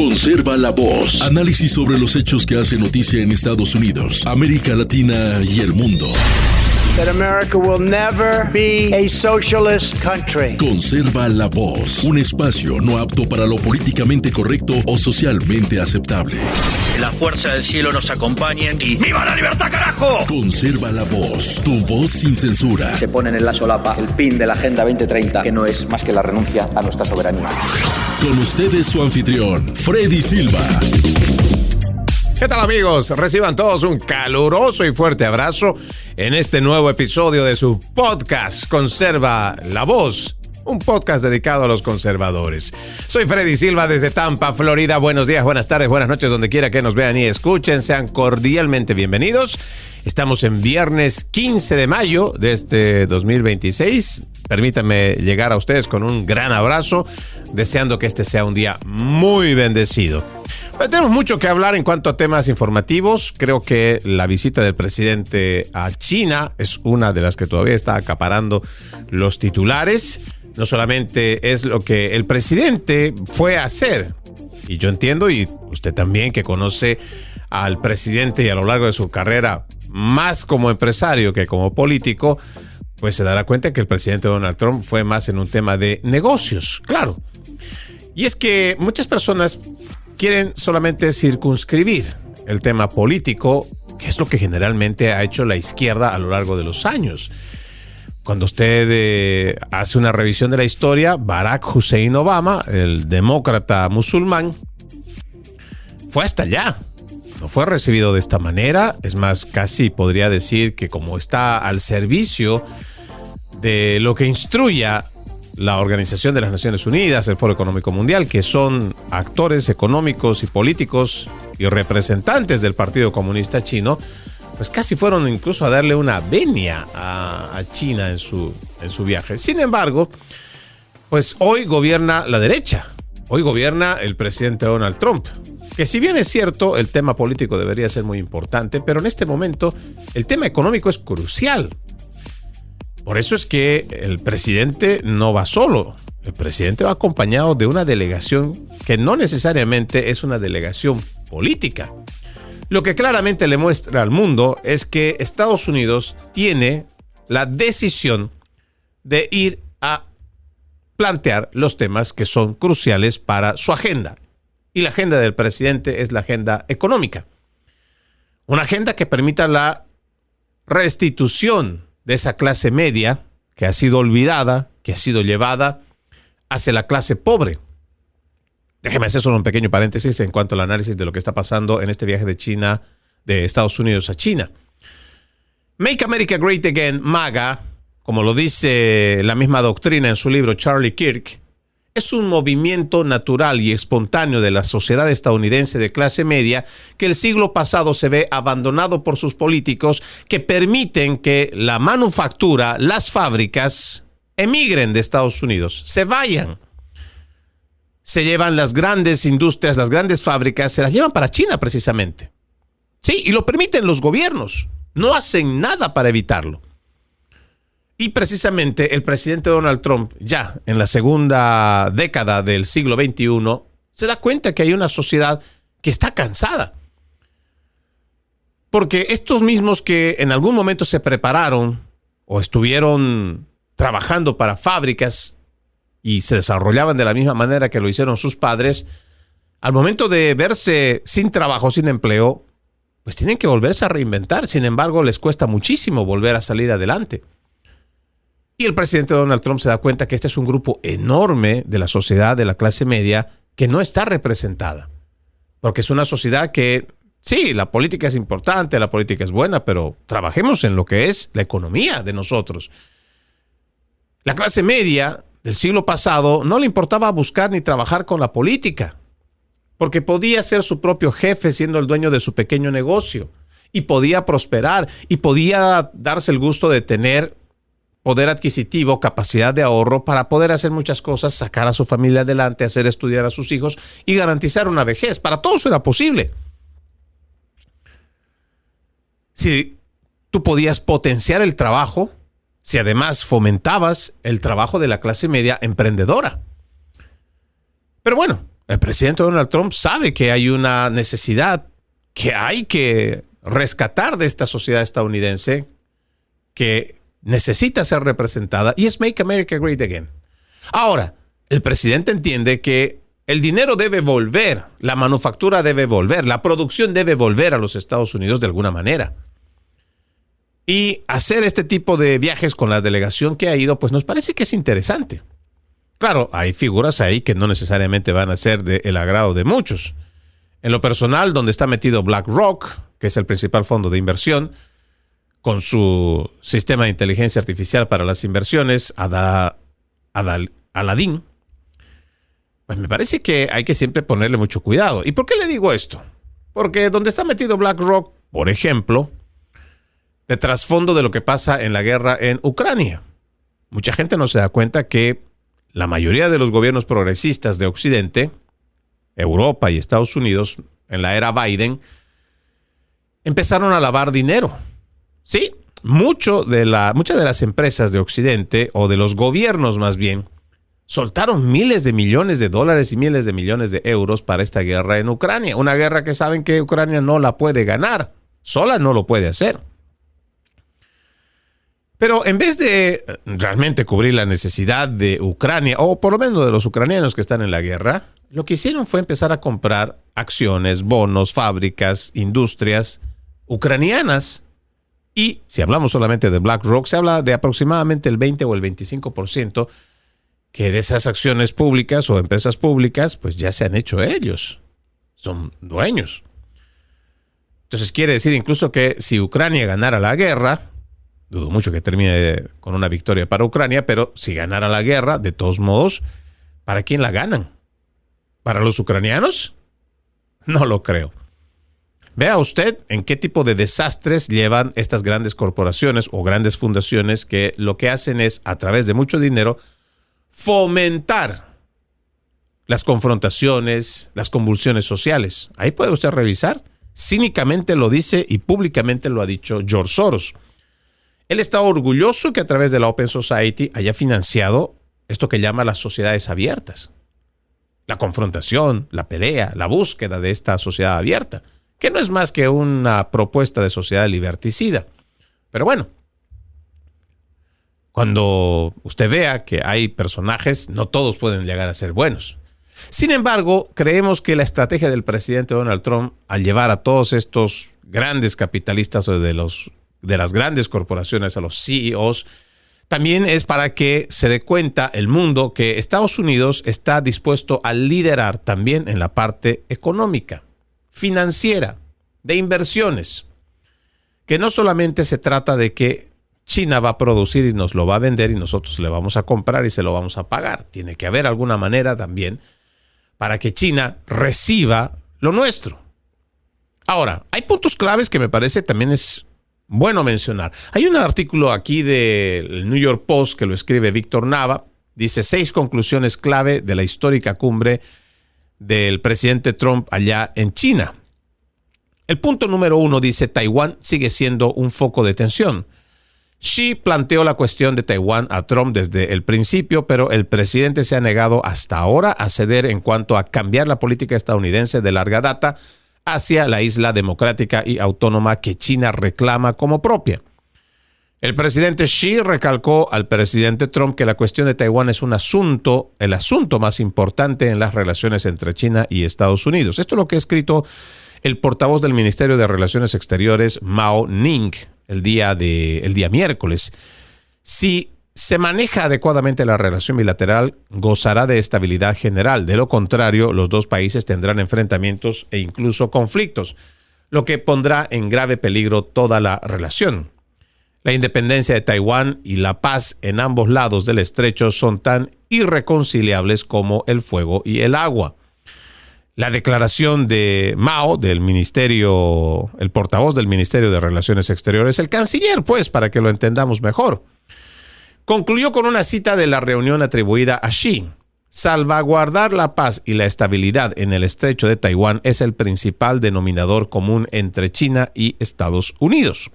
Conserva la voz. Análisis sobre los hechos que hacen noticia en Estados Unidos, América Latina y el mundo. That America will never be a socialist country. Conserva la voz. Un espacio no apto para lo políticamente correcto o socialmente aceptable. La fuerza del cielo nos acompañe y ¡viva la libertad, carajo! Conserva la voz. Tu voz sin censura. Se ponen en la solapa el pin de la Agenda 2030, que no es más que la renuncia a nuestra soberanía. Con ustedes su anfitrión, Freddy Silva. ¿Qué tal, amigos? Reciban todos un caluroso y fuerte abrazo en este nuevo episodio de su podcast Conserva la Voz, un podcast dedicado a los conservadores. Soy Freddy Silva desde Tampa, Florida. Buenos días, buenas tardes, buenas noches, donde quiera que nos vean y escuchen. Sean cordialmente bienvenidos. Estamos en viernes 15 de mayo de este 2026. Permítanme llegar a ustedes con un gran abrazo, deseando que este sea un día muy bendecido. Tenemos mucho que hablar en cuanto a temas informativos. Creo que la visita del presidente a China es una de las que todavía está acaparando los titulares. No solamente es lo que el presidente fue a hacer, y yo entiendo, y usted también que conoce al presidente y a lo largo de su carrera, más como empresario que como político, pues se dará cuenta que el presidente Donald Trump fue más en un tema de negocios, claro. Y es que muchas personas quieren solamente circunscribir el tema político, que es lo que generalmente ha hecho la izquierda a lo largo de los años. Cuando usted hace una revisión de la historia, Barack Hussein Obama, el demócrata musulmán, fue hasta allá. No fue recibido de esta manera. Es más, casi podría decir que como está al servicio de lo que instruya la Organización de las Naciones Unidas, el Foro Económico Mundial, que son actores económicos y políticos y representantes del Partido Comunista Chino, pues casi fueron incluso a darle una venia a China en su viaje. Sin embargo, pues hoy gobierna la derecha, hoy gobierna el presidente Donald Trump, que si bien es cierto, el tema político debería ser muy importante, pero en este momento el tema económico es crucial. Por eso es que el presidente no va solo. El presidente va acompañado de una delegación que no necesariamente es una delegación política. Lo que claramente le muestra al mundo es que Estados Unidos tiene la decisión de ir a plantear los temas que son cruciales para su agenda. Y la agenda del presidente es la agenda económica. Una agenda que permita la restitución de esa clase media que ha sido olvidada, que ha sido llevada hacia la clase pobre. Déjeme hacer solo un pequeño paréntesis en cuanto al análisis de lo que está pasando en este viaje de Estados Unidos a China. Make America Great Again, MAGA, como lo dice la misma doctrina en su libro Charlie Kirk, es un movimiento natural y espontáneo de la sociedad estadounidense de clase media que el siglo pasado se ve abandonado por sus políticos que permiten que la manufactura, las fábricas, emigren de Estados Unidos, se vayan. Se llevan las grandes industrias, las grandes fábricas, se las llevan para China precisamente. Sí, y lo permiten los gobiernos. No hacen nada para evitarlo. Y precisamente el presidente Donald Trump, ya en la segunda década del siglo XXI, se da cuenta que hay una sociedad que está cansada. Porque estos mismos que en algún momento se prepararon o estuvieron trabajando para fábricas y se desarrollaban de la misma manera que lo hicieron sus padres, al momento de verse sin trabajo, sin empleo, pues tienen que volverse a reinventar. Sin embargo, les cuesta muchísimo volver a salir adelante. Y el presidente Donald Trump se da cuenta que este es un grupo enorme de la sociedad, de la clase media, que no está representada. Porque es una sociedad que, sí, la política es importante, la política es buena, pero trabajemos en lo que es la economía de nosotros. La clase media del siglo pasado no le importaba buscar ni trabajar con la política, porque podía ser su propio jefe siendo el dueño de su pequeño negocio, y podía prosperar, y podía darse el gusto de tener poder adquisitivo, capacidad de ahorro para poder hacer muchas cosas, sacar a su familia adelante, hacer estudiar a sus hijos y garantizar una vejez. Para todos era posible. Si tú podías potenciar el trabajo, si además fomentabas el trabajo de la clase media emprendedora. Pero bueno, El presidente Donald Trump sabe que hay una necesidad que hay que rescatar de esta sociedad estadounidense que necesita ser representada, y es Make America Great Again. Ahora, el presidente entiende que el dinero debe volver, la manufactura debe volver, la producción debe volver a los Estados Unidos de alguna manera. Y hacer este tipo de viajes con la delegación que ha ido, pues nos parece que es interesante. Claro, hay figuras ahí que no necesariamente van a ser del agrado de muchos. En lo personal, donde está metido BlackRock, que es el principal fondo de inversión, con su sistema de inteligencia artificial para las inversiones, Aladdin, pues me parece que hay que siempre ponerle mucho cuidado. ¿Y por qué le digo esto? Porque donde está metido BlackRock, por ejemplo, de trasfondo de lo que pasa en la guerra en Ucrania. Mucha gente no se da cuenta que la mayoría de los gobiernos progresistas de Occidente, Europa y Estados Unidos, en la era Biden, empezaron a lavar dinero. Sí, muchas de las empresas de Occidente, o de los gobiernos más bien, soltaron miles de millones de dólares y miles de millones de euros para esta guerra en Ucrania. Una guerra que saben que Ucrania no la puede ganar. Sola no lo puede hacer. Pero en vez de realmente cubrir la necesidad de Ucrania, o por lo menos de los ucranianos que están en la guerra, lo que hicieron fue empezar a comprar acciones, bonos, fábricas, industrias ucranianas. Y si hablamos solamente de BlackRock, se habla de aproximadamente el 20 o el 25% que de esas acciones públicas o empresas públicas, pues ya se han hecho ellos. Son dueños. Entonces quiere decir incluso que si Ucrania ganara la guerra, dudo mucho que termine con una victoria para Ucrania, pero si ganara la guerra, de todos modos, ¿para quién la ganan? ¿Para los ucranianos? No lo creo. Vea usted en qué tipo de desastres llevan estas grandes corporaciones o grandes fundaciones que lo que hacen es, a través de mucho dinero, fomentar las confrontaciones, las convulsiones sociales. Ahí puede usted revisar. Cínicamente lo dice y públicamente lo ha dicho George Soros. Él está orgulloso que a través de la Open Society haya financiado esto que llama las sociedades abiertas. La confrontación, la pelea, la búsqueda de esta sociedad abierta, que no es más que una propuesta de sociedad liberticida. Pero bueno, cuando usted vea que hay personajes, no todos pueden llegar a ser buenos. Sin embargo, creemos que la estrategia del presidente Donald Trump al llevar a todos estos grandes capitalistas de las grandes corporaciones, a los CEOs, también es para que se dé cuenta el mundo que Estados Unidos está dispuesto a liderar también en la parte económica, financiera, de inversiones. Que no solamente se trata de que China va a producir y nos lo va a vender y nosotros le vamos a comprar y se lo vamos a pagar. Tiene que haber alguna manera también para que China reciba lo nuestro. Ahora, hay puntos claves que me parece también es bueno mencionar. Hay un artículo aquí del New York Post que lo escribe Víctor Nava. Dice 6 conclusiones clave de la histórica cumbre del presidente Trump allá en China. El punto número 1 dice: Taiwán sigue siendo un foco de tensión. Xi planteó la cuestión de Taiwán a Trump desde el principio, pero el presidente se ha negado hasta ahora a ceder en cuanto a cambiar la política estadounidense de larga data hacia la isla democrática y autónoma que China reclama como propia. El presidente Xi recalcó al presidente Trump que la cuestión de Taiwán es el asunto más importante en las relaciones entre China y Estados Unidos. Esto es lo que ha escrito el portavoz del Ministerio de Relaciones Exteriores, Mao Ning, el día miércoles. Si se maneja adecuadamente la relación bilateral, gozará de estabilidad general. De lo contrario, los dos países tendrán enfrentamientos e incluso conflictos, lo que pondrá en grave peligro toda la relación. La independencia de Taiwán y la paz en ambos lados del estrecho son tan irreconciliables como el fuego y el agua. La declaración de Mao, el portavoz del Ministerio de Relaciones Exteriores, el canciller, pues, para que lo entendamos mejor, concluyó con una cita de la reunión atribuida a Xi. Salvaguardar la paz y la estabilidad en el estrecho de Taiwán es el principal denominador común entre China y Estados Unidos.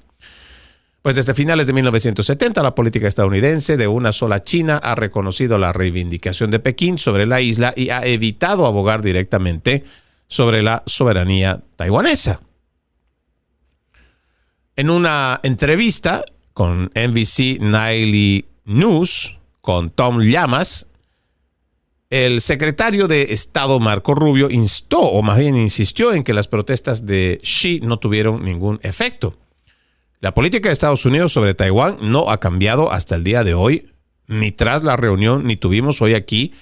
Pues desde finales de 1970, la política estadounidense de una sola China ha reconocido la reivindicación de Pekín sobre la isla y ha evitado abogar directamente sobre la soberanía taiwanesa. En una entrevista con NBC Nightly News, con Tom Llamas, el secretario de Estado Marco Rubio instó, o más bien insistió, en que las protestas de Xi no tuvieron ningún efecto. La política de Estados Unidos sobre Taiwán no ha cambiado hasta el día de hoy, ni tras la reunión, ni tuvimos hoy aquí.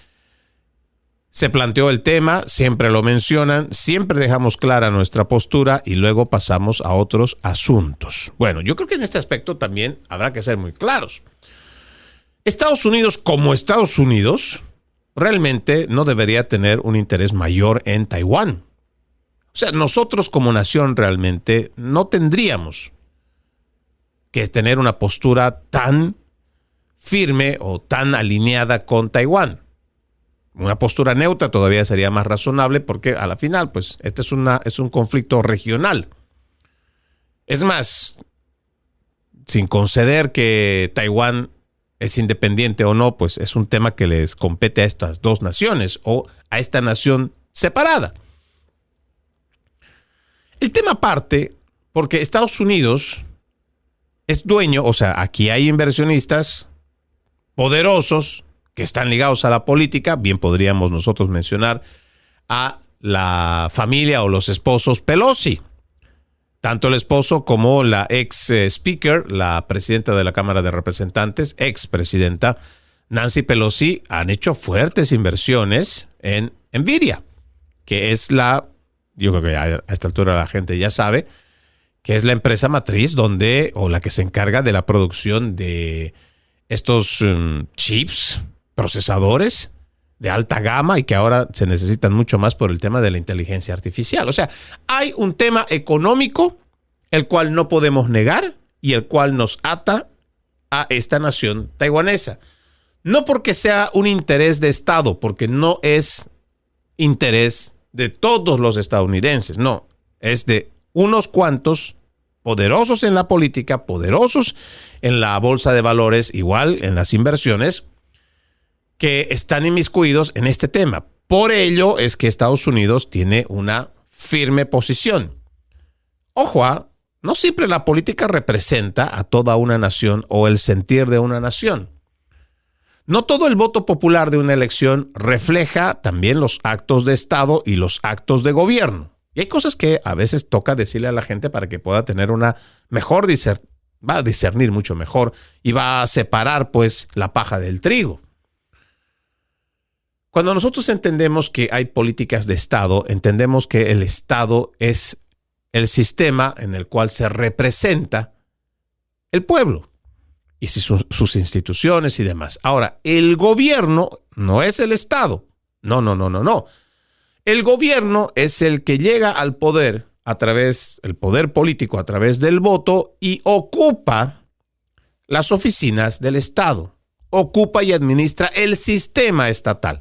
Se planteó el tema, siempre lo mencionan, siempre dejamos clara nuestra postura y luego pasamos a otros asuntos. Bueno, yo creo que en este aspecto también habrá que ser muy claros. Estados Unidos, como Estados Unidos, realmente no debería tener un interés mayor en Taiwán. O sea, nosotros como nación realmente no tendríamos que tener una postura tan firme o tan alineada con Taiwán. Una postura neutra todavía sería más razonable porque a la final, pues, este es un conflicto regional. Es más, sin conceder que Taiwán es independiente o no, pues es un tema que les compete a estas dos naciones o a esta nación separada. El tema parte porque Estados Unidos es dueño, o sea, aquí hay inversionistas poderosos que están ligados a la política. Bien podríamos nosotros mencionar a la familia o los esposos Pelosi. Tanto el esposo como la ex speaker, la presidenta de la Cámara de Representantes, ex presidenta Nancy Pelosi, han hecho fuertes inversiones en Nvidia, que es yo creo que a esta altura la gente ya sabe, que es la empresa matriz o la que se encarga de la producción de estos chips, procesadores de alta gama y que ahora se necesitan mucho más por el tema de la inteligencia artificial. O sea, hay un tema económico el cual no podemos negar y el cual nos ata a esta nación taiwanesa. No porque sea un interés de Estado, porque no es interés de todos los estadounidenses, no, es de unos cuantos poderosos en la política, poderosos en la bolsa de valores, igual en las inversiones, que están inmiscuidos en este tema. Por ello es que Estados Unidos tiene una firme posición. Ojo, no siempre la política representa a toda una nación o el sentir de una nación. No todo el voto popular de una elección refleja también los actos de Estado y los actos de gobierno. Y hay cosas que a veces toca decirle a la gente para que pueda tener una mejor va a discernir mucho mejor y va a separar pues la paja del trigo. Cuando nosotros entendemos que hay políticas de Estado, entendemos que el Estado es el sistema en el cual se representa el pueblo y sus instituciones y demás. Ahora, el gobierno no es el Estado. No. El gobierno es el que llega al poder el poder político a través del voto y ocupa las oficinas del Estado. Ocupa y administra el sistema estatal.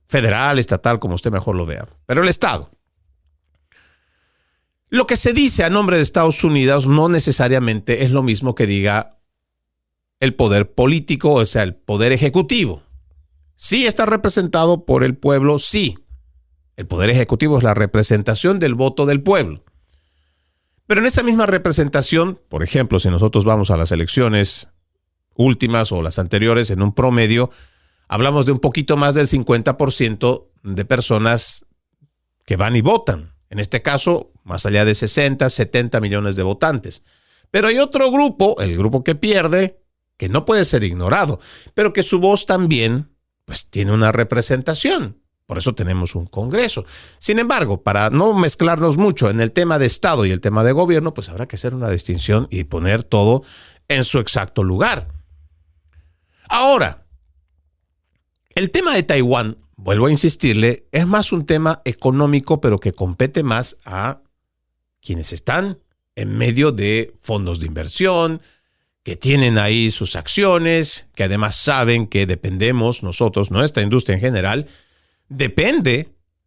Federal, estatal, como usted mejor lo vea. Pero el Estado. Lo que se dice a nombre de Estados Unidos no necesariamente es lo mismo que diga el poder político, o sea, el poder ejecutivo. Sí está representado por el pueblo, sí. El poder ejecutivo es la representación del voto del pueblo. Pero en esa misma representación, por ejemplo, si nosotros vamos a las elecciones últimas o las anteriores, en un promedio, hablamos de un poquito más del 50% de personas que van y votan. En este caso, más allá de 60, 70 millones de votantes. Pero hay otro grupo, el grupo que pierde, que no puede ser ignorado, pero que su voz también pues, tiene una representación. Por eso tenemos un Congreso. Sin embargo, para no mezclarnos mucho en el tema de Estado y el tema de gobierno, pues habrá que hacer una distinción y poner todo en su exacto lugar. Ahora, el tema de Taiwán, vuelvo a insistirle, es más un tema económico, pero que compete más a quienes están en medio de fondos de inversión, que tienen ahí sus acciones, que además saben que dependemos nosotros, nuestra industria en general,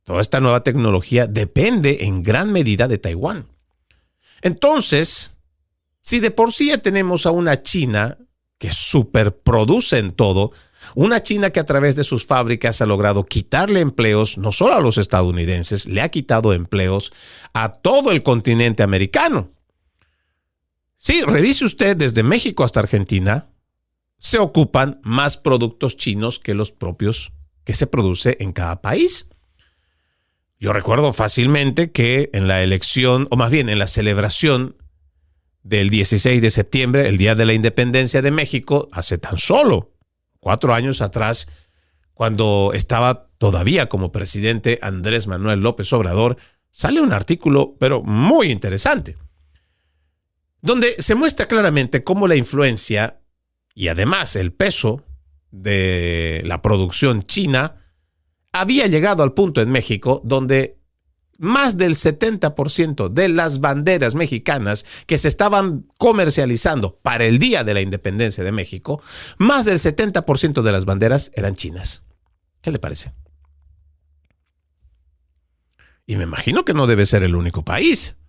toda esta nueva tecnología depende en gran medida de Taiwán. Entonces, Si de por sí ya tenemos a una China que superproduce en todo, una China que a través de sus fábricas ha logrado quitarle empleos no solo a los estadounidenses, le ha quitado empleos a todo el continente americano. Sí, revise usted desde México hasta Argentina, se ocupan más productos chinos que los propios que se produce en cada país. Yo recuerdo fácilmente que en la elección, o más bien en la celebración del 16 de septiembre, el Día de la Independencia de México, hace tan solo 4 años atrás, cuando estaba todavía como presidente Andrés Manuel López Obrador, sale un artículo, pero muy interesante, donde se muestra claramente cómo la influencia y además el peso de la producción china había llegado al punto en México donde más del 70% de las banderas mexicanas que se estaban comercializando para el Día de la Independencia de México, más del 70% de las banderas eran chinas. ¿Qué le parece? Y me imagino que no debe ser el único país.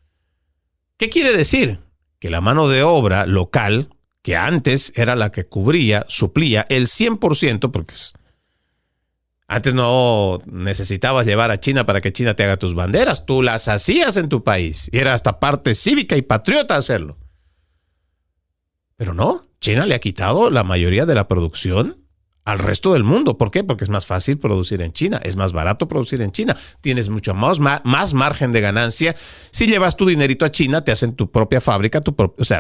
¿Qué quiere decir? Que la mano de obra local, que antes era la que cubría, suplía el 100%, porque antes no necesitabas llevar a China para que China te haga tus banderas, tú las hacías en tu país y era hasta parte cívica y patriota hacerlo. Pero no, China le ha quitado la mayoría de la producción al resto del mundo. ¿Por qué? Porque es más fácil producir en China, es más barato producir en China, tienes mucho más margen de ganancia. Si llevas tu dinerito a China, te hacen tu propia fábrica,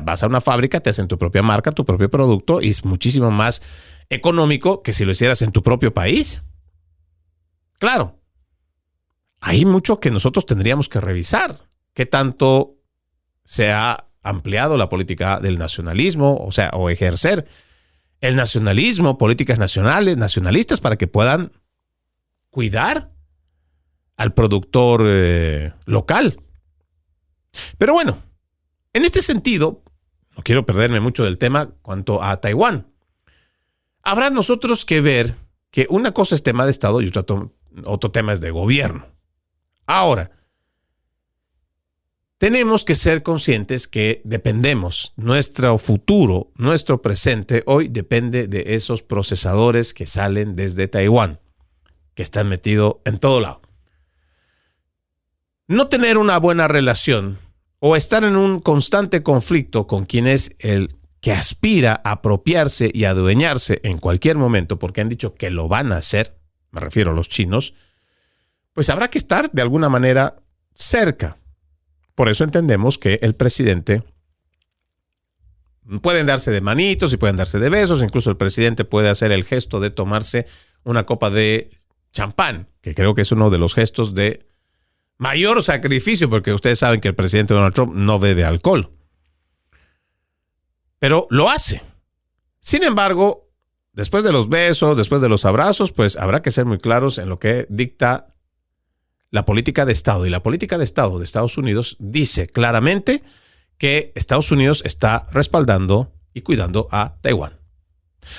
vas a una fábrica, te hacen tu propia marca, tu propio producto, y es muchísimo más económico que si lo hicieras en tu propio país. Claro, hay mucho que nosotros tendríamos que revisar. ¿Qué tanto se ha ampliado la política del nacionalismo, o ejercer el nacionalismo, políticas nacionalistas para que puedan cuidar al productor local? Pero bueno, en este sentido, no quiero perderme mucho del tema cuanto a Taiwán. Habrá nosotros que ver que una cosa es tema de Estado y otro tema es de gobierno. Ahora, tenemos que ser conscientes que dependemos, nuestro futuro, nuestro presente, hoy depende de esos procesadores que salen desde Taiwán, que están metidos en todo lado. No tener una buena relación o estar en un constante conflicto con quien es el que aspira a apropiarse y adueñarse en cualquier momento, porque han dicho que lo van a hacer, me refiero a los chinos, pues habrá que estar de alguna manera cerca. Por eso entendemos que el presidente pueden darse de manitos y pueden darse de besos, incluso el presidente puede hacer el gesto de tomarse una copa de champán, que creo que es uno de los gestos de mayor sacrificio, porque ustedes saben que el presidente Donald Trump no bebe alcohol. Pero lo hace. Sin embargo, después de los besos, después de los abrazos, pues habrá que ser muy claros en lo que dicta la política de Estado. Y la política de Estado de Estados Unidos dice claramente que Estados Unidos está respaldando y cuidando a Taiwán.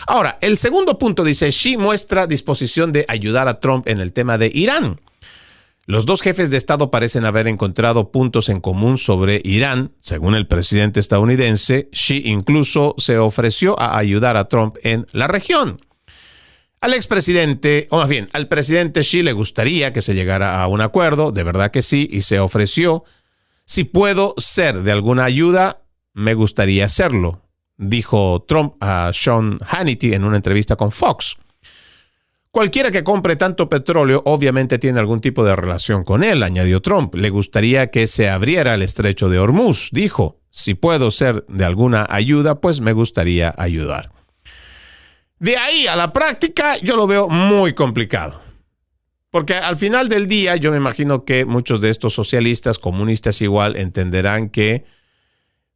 Ahora, el segundo punto dice, Xi muestra disposición de ayudar a Trump en el tema de Irán. Los dos jefes de Estado parecen haber encontrado puntos en común sobre Irán. Según el presidente estadounidense, Xi incluso se ofreció a ayudar a Trump en la región. Al expresidente, o más bien, al presidente Xi le gustaría que se llegara a un acuerdo, de verdad que sí, y se ofreció. Si puedo ser de alguna ayuda, me gustaría hacerlo, dijo Trump a Sean Hannity en una entrevista con Fox. Cualquiera que compre tanto petróleo obviamente tiene algún tipo de relación con él, añadió Trump. Le gustaría que se abriera el estrecho de Hormuz, dijo. Si puedo ser de alguna ayuda, pues me gustaría ayudar. De ahí a la práctica yo lo veo muy complicado. Porque al final del día yo me imagino que muchos de estos socialistas, comunistas igual, entenderán que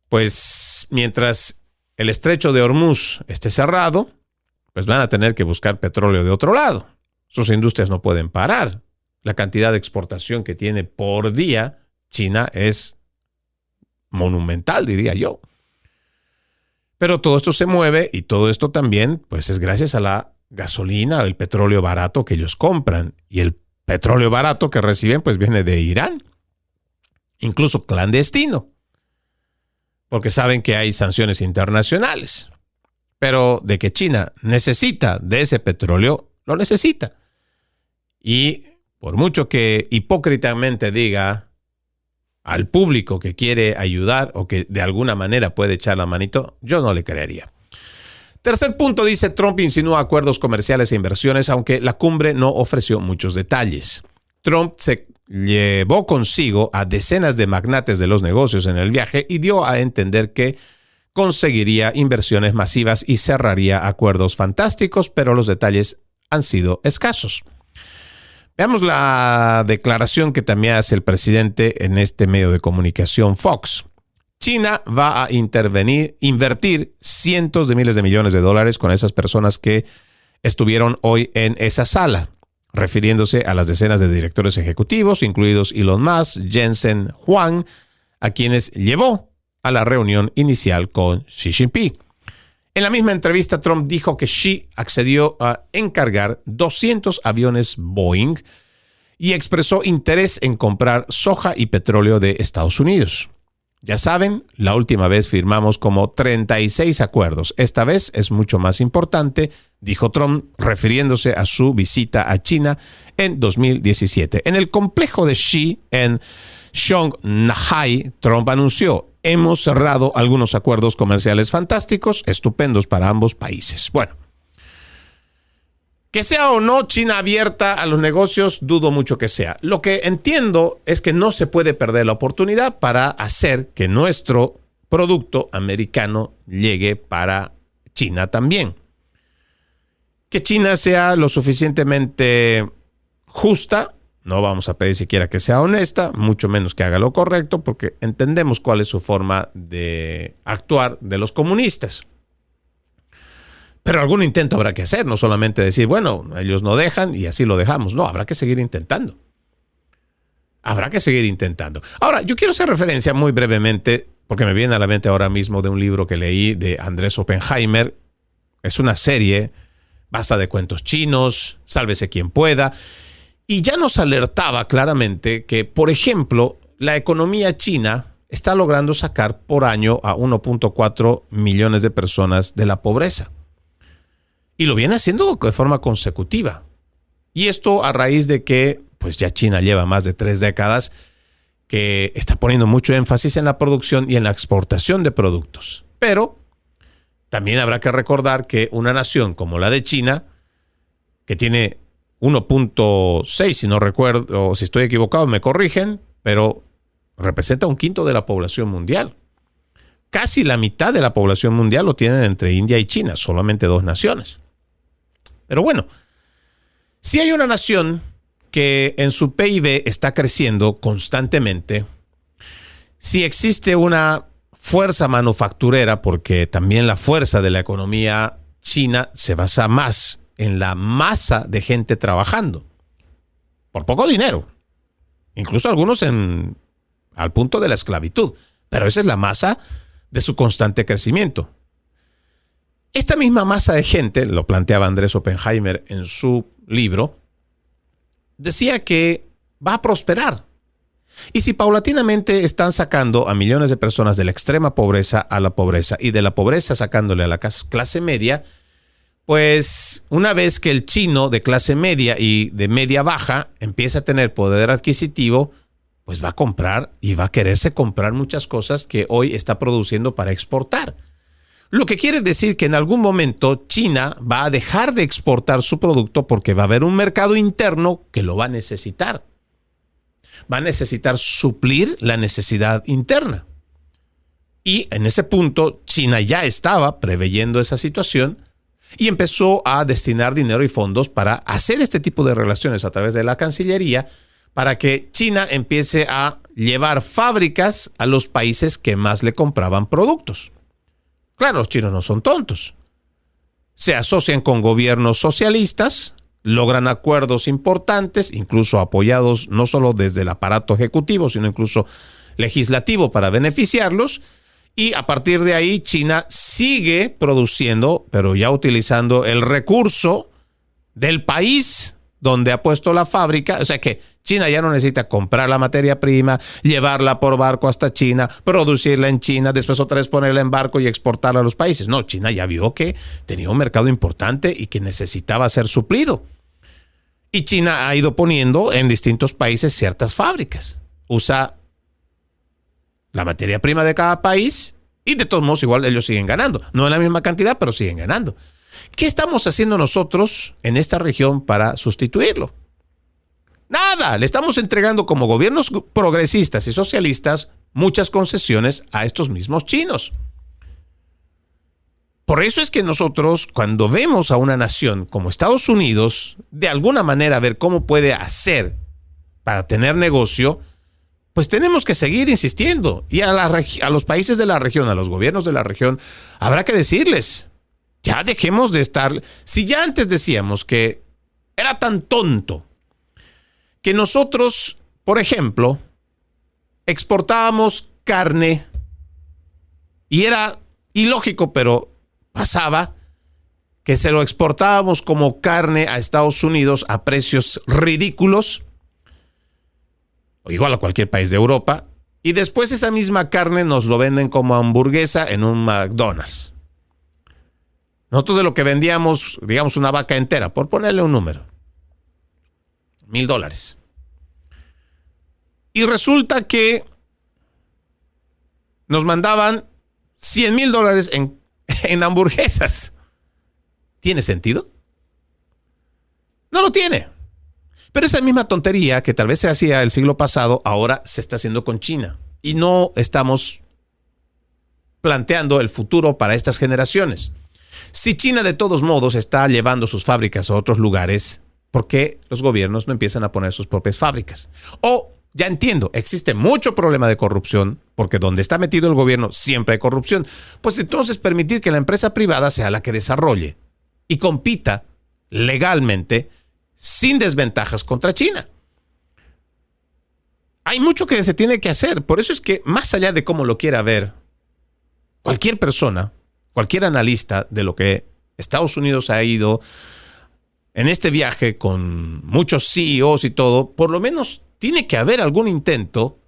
pues mientras el estrecho de Hormuz esté cerrado, pues van a tener que buscar petróleo de otro lado. Sus industrias no pueden parar. La cantidad de exportación que tiene por día China es monumental, diría yo. Pero todo esto se mueve y todo esto también pues es gracias a la gasolina, el petróleo barato que ellos compran. Y el petróleo barato que reciben pues viene de Irán, incluso clandestino. porque saben que hay sanciones internacionales. Pero de que China necesita de ese petróleo, lo necesita. Y por mucho que hipócritamente diga al público que quiere ayudar o que de alguna manera puede echar la manito, yo no le creería. Tercer punto, dice: Trump insinúa acuerdos comerciales e inversiones, aunque la cumbre no ofreció muchos detalles. Trump se llevó consigo a decenas de magnates de los negocios en el viaje y dio a entender que conseguiría inversiones masivas y cerraría acuerdos fantásticos, pero los detalles han sido escasos. Veamos la declaración que también hace el presidente en este medio de comunicación Fox. China va a invertir cientos de miles de millones de dólares con esas personas que estuvieron hoy en esa sala, refiriéndose a las decenas de directores ejecutivos, incluidos Elon Musk, Jensen Huang, a quienes llevó a la reunión inicial con Xi Jinping. En la misma entrevista, Trump dijo que Xi accedió a encargar 200 aviones Boeing y expresó interés en comprar soja y petróleo de Estados Unidos. Ya saben, la última vez firmamos como 36 acuerdos. Esta vez es mucho más importante, dijo Trump, refiriéndose a su visita a China en 2017. En el complejo de Xi en Zhongnanhai, Trump anunció: hemos cerrado algunos acuerdos comerciales fantásticos, estupendos para ambos países. Bueno, que sea o no China abierta a los negocios, dudo mucho que sea. Lo que entiendo es que no se puede perder la oportunidad para hacer que nuestro producto americano llegue para China también. Que China sea lo suficientemente justa, no vamos a pedir siquiera que sea honesta, mucho menos que haga lo correcto, porque entendemos cuál es su forma de actuar de los comunistas. Pero algún intento habrá que hacer, no solamente decir, bueno, ellos no dejan y así lo dejamos. No, habrá que seguir intentando. Habrá que seguir intentando. Ahora, yo quiero hacer referencia muy brevemente, porque me viene a la mente ahora mismo de un libro que leí de Andrés Oppenheimer. Es una serie, basta de cuentos chinos, sálvese quien pueda. Y ya nos alertaba claramente que, por ejemplo, la economía china está logrando sacar por año a 1.4 millones de personas de la pobreza. Y lo viene haciendo de forma consecutiva. Y esto a raíz de que pues ya China lleva más de 3 décadas que está poniendo mucho énfasis en la producción y en la exportación de productos. Pero también habrá que recordar que una nación como la de China, que tiene 1.6, si no recuerdo, o si estoy equivocado me corrigen, pero representa 1/5 de la población mundial. Casi la mitad de la población mundial lo tienen entre India y China, solamente 2 naciones. Pero bueno, si hay una nación que en su PIB está creciendo constantemente, si existe una fuerza manufacturera, porque también la fuerza de la economía china se basa más en la masa de gente trabajando, por poco dinero, incluso algunos al punto de la esclavitud, pero esa es la masa de su constante crecimiento. Esta misma masa de gente, lo planteaba Andrés Oppenheimer en su libro, decía que va a prosperar. Y si paulatinamente están sacando a millones de personas de la extrema pobreza a la pobreza y de la pobreza sacándole a la clase media, pues una vez que el chino de clase media y de media baja empieza a tener poder adquisitivo, pues va a comprar y va a quererse comprar muchas cosas que hoy está produciendo para exportar. Lo que quiere decir que en algún momento China va a dejar de exportar su producto porque va a haber un mercado interno que lo va a necesitar. Va a necesitar suplir la necesidad interna. Y en ese punto China ya estaba preveyendo esa situación y empezó a destinar dinero y fondos para hacer este tipo de relaciones a través de la Cancillería para que China empiece a llevar fábricas a los países que más le compraban productos. Claro, los chinos no son tontos. Se asocian con gobiernos socialistas, logran acuerdos importantes, incluso apoyados no solo desde el aparato ejecutivo, sino incluso legislativo para beneficiarlos. Y a partir de ahí, China sigue produciendo, pero ya utilizando el recurso del país donde ha puesto la fábrica. O sea que China ya no necesita comprar la materia prima, llevarla por barco hasta China, producirla en China, después otra vez ponerla en barco y exportarla a los países. No, China ya vio que tenía un mercado importante y que necesitaba ser suplido. Y China ha ido poniendo en distintos países ciertas fábricas. Usa la materia prima de cada país y de todos modos igual ellos siguen ganando. No en la misma cantidad, pero siguen ganando. ¿Qué estamos haciendo nosotros en esta región para sustituirlo? Nada, le estamos entregando como gobiernos progresistas y socialistas muchas concesiones a estos mismos chinos. Por eso es que nosotros, cuando vemos a una nación como Estados Unidos, de alguna manera ver cómo puede hacer para tener negocio, pues tenemos que seguir insistiendo. Y a los países de la región, a los gobiernos de la región, habrá que decirles, ya dejemos de estar. Si ya antes decíamos que era tan tonto que nosotros, por ejemplo, exportábamos carne y era ilógico, pero pasaba que se lo exportábamos como carne a Estados Unidos a precios ridículos, o igual a cualquier país de Europa, y después esa misma carne nos lo venden como hamburguesa en un McDonald's. Nosotros de lo que vendíamos, digamos, una vaca entera, por ponerle un número, $1,000. Y resulta que nos mandaban $100,000 en hamburguesas. ¿Tiene sentido? No lo tiene. Pero esa misma tontería que tal vez se hacía el siglo pasado, ahora se está haciendo con China. Y no estamos planteando el futuro para estas generaciones. Si China de todos modos está llevando sus fábricas a otros lugares, ¿por qué los gobiernos no empiezan a poner sus propias fábricas? O, ya entiendo, existe mucho problema de corrupción, porque donde está metido el gobierno siempre hay corrupción. Pues entonces permitir que la empresa privada sea la que desarrolle y compita legalmente sin desventajas contra China. Hay mucho que se tiene que hacer. Por eso es que, más allá de cómo lo quiera ver cualquier persona, cualquier analista de lo que Estados Unidos ha ido en este viaje con muchos CEOs y todo, por lo menos tiene que haber algún intento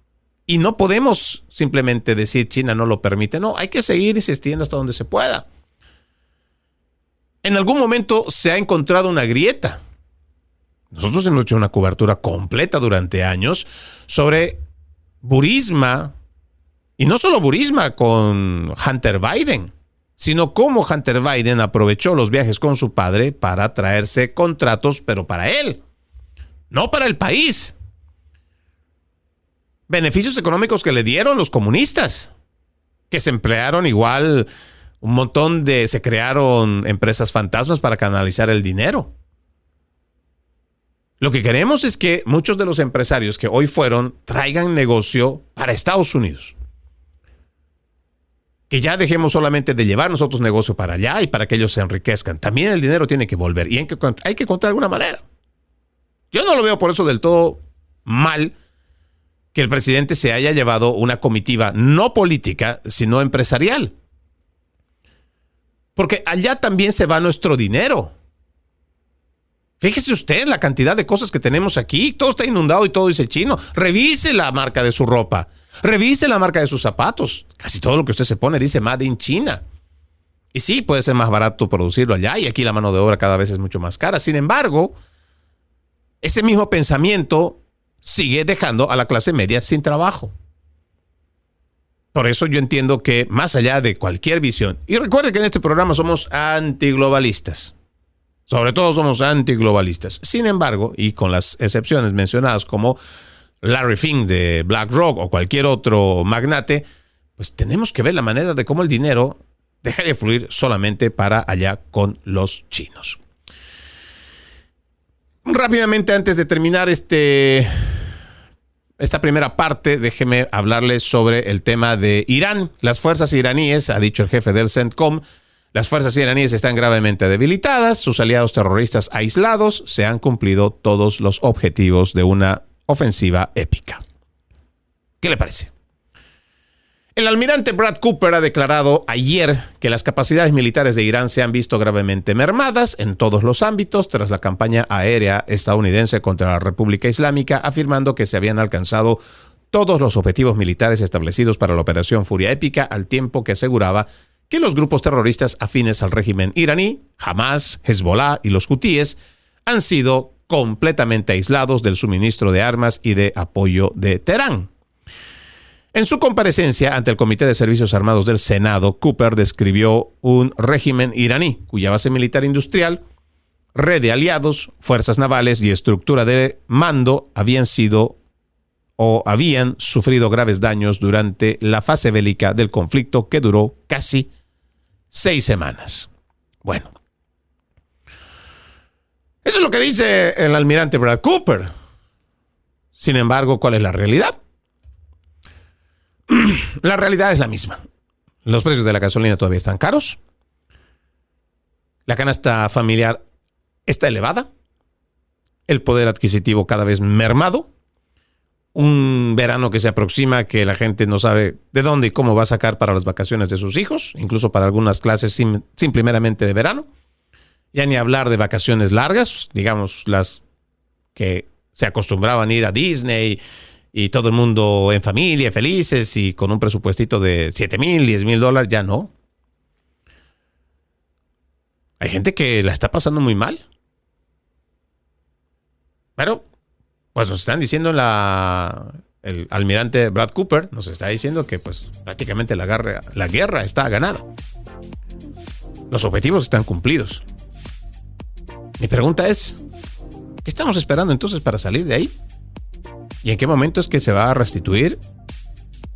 y no podemos simplemente decir China no lo permite. No, hay que seguir insistiendo hasta donde se pueda. En algún momento se ha encontrado una grieta. Nosotros hemos hecho una cobertura completa durante años sobre Burisma, y no solo Burisma con Hunter Biden, sino cómo Hunter Biden aprovechó los viajes con su padre para traerse contratos, pero para él, no para el país. Beneficios económicos que le dieron los comunistas, que se emplearon igual un montón se crearon empresas fantasmas para canalizar el dinero. Lo que queremos es que muchos de los empresarios que hoy fueron traigan negocio para Estados Unidos. Que ya dejemos solamente de llevar nosotros negocio para allá y para que ellos se enriquezcan. También el dinero tiene que volver y hay que encontrar alguna manera. Yo no lo veo por eso del todo mal que el presidente se haya llevado una comitiva no política, sino empresarial. Porque allá también se va nuestro dinero. Fíjese usted la cantidad de cosas que tenemos aquí. Todo está inundado y todo dice chino. Revise la marca de su ropa. Revise la marca de sus zapatos. Casi todo lo que usted se pone dice Made in China. Y sí, puede ser más barato producirlo allá y aquí la mano de obra cada vez es mucho más cara. Sin embargo, ese mismo pensamiento sigue dejando a la clase media sin trabajo. Por eso yo entiendo que más allá de cualquier visión, y recuerde que en este programa somos antiglobalistas. Sobre todo somos antiglobalistas. Sin embargo, y con las excepciones mencionadas como Larry Fink de BlackRock o cualquier otro magnate, pues tenemos que ver la manera de cómo el dinero deja de fluir solamente para allá con los chinos. Rápidamente, antes de terminar esta primera parte, déjeme hablarles sobre el tema de Irán. Las fuerzas iraníes, ha dicho el jefe del CENTCOM, las fuerzas iraníes están gravemente debilitadas, sus aliados terroristas aislados, se han cumplido todos los objetivos de una ofensiva épica. ¿Qué le parece? El almirante Brad Cooper ha declarado ayer que las capacidades militares de Irán se han visto gravemente mermadas en todos los ámbitos tras la campaña aérea estadounidense contra la República Islámica, afirmando que se habían alcanzado todos los objetivos militares establecidos para la Operación Furia Épica, al tiempo que aseguraba que los grupos terroristas afines al régimen iraní, Hamas, Hezbollah y los hutíes, han sido completamente aislados del suministro de armas y de apoyo de Teherán. En su comparecencia ante el Comité de Servicios Armados del Senado, Cooper describió un régimen iraní cuya base militar industrial, red de aliados, fuerzas navales y estructura de mando habían sufrido graves daños durante la fase bélica del conflicto que duró casi 6 semanas. Bueno, eso es lo que dice el almirante Brad Cooper. Sin embargo, ¿cuál es la realidad? La realidad es la misma. Los precios de la gasolina todavía están caros. La canasta familiar está elevada. El poder adquisitivo cada vez mermado. Un verano que se aproxima que la gente no sabe de dónde y cómo va a sacar para las vacaciones de sus hijos, incluso para algunas clases simplemente de verano. Ya ni hablar de vacaciones largas, digamos las que se acostumbraban a ir a Disney y todo el mundo en familia, felices y con un presupuestito de $7,000, $10,000, ya no. Hay gente que la está pasando muy mal. Pero, pues nos están diciendo el almirante Brad Cooper, nos está diciendo que pues prácticamente la guerra está ganada. Los objetivos están cumplidos. Mi pregunta es, ¿qué estamos esperando entonces para salir de ahí? ¿Y en qué momento es que se va a restituir